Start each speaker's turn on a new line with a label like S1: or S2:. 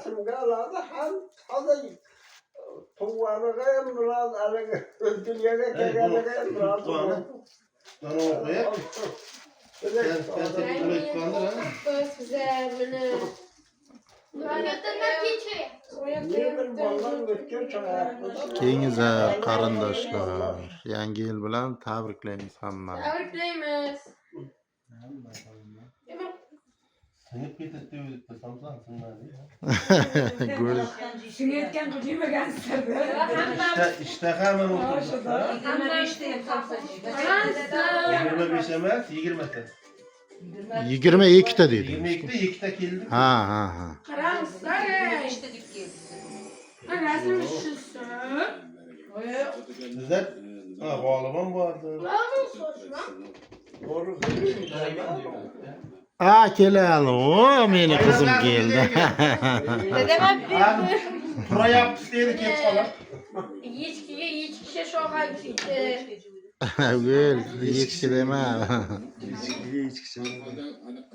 S1: Simge aladı hadi tuğanı kayın biraz alıgı dünyaya gelene kayın biraz.
S2: Tuğanı. Lan o koyak. Sen tek kullandır ha.
S3: Keyinize qarindoshlar, yangi yil bilan tabriklaymiz hammani.
S4: Tabriklaymiz.
S2: Seni peytet diyor da samsan sınırlar ya.
S3: Gül.
S5: Şunu etken kucağıma gelsin.
S2: İşte hemen oturduk. 25 emez 20 te.
S3: 22 ta dedi.
S2: 22'de 2'de keldi.
S3: Ha.
S4: Karanlıklar. Anasını şuşu.
S2: Bizler galiban vardı.
S1: Doğru.
S3: Kelali o meni kızım keldi.
S2: Tura yaptı dedi ki falan.
S4: Içkiye şoka gitti.
S3: Gül, hiç deme.
S1: İçki.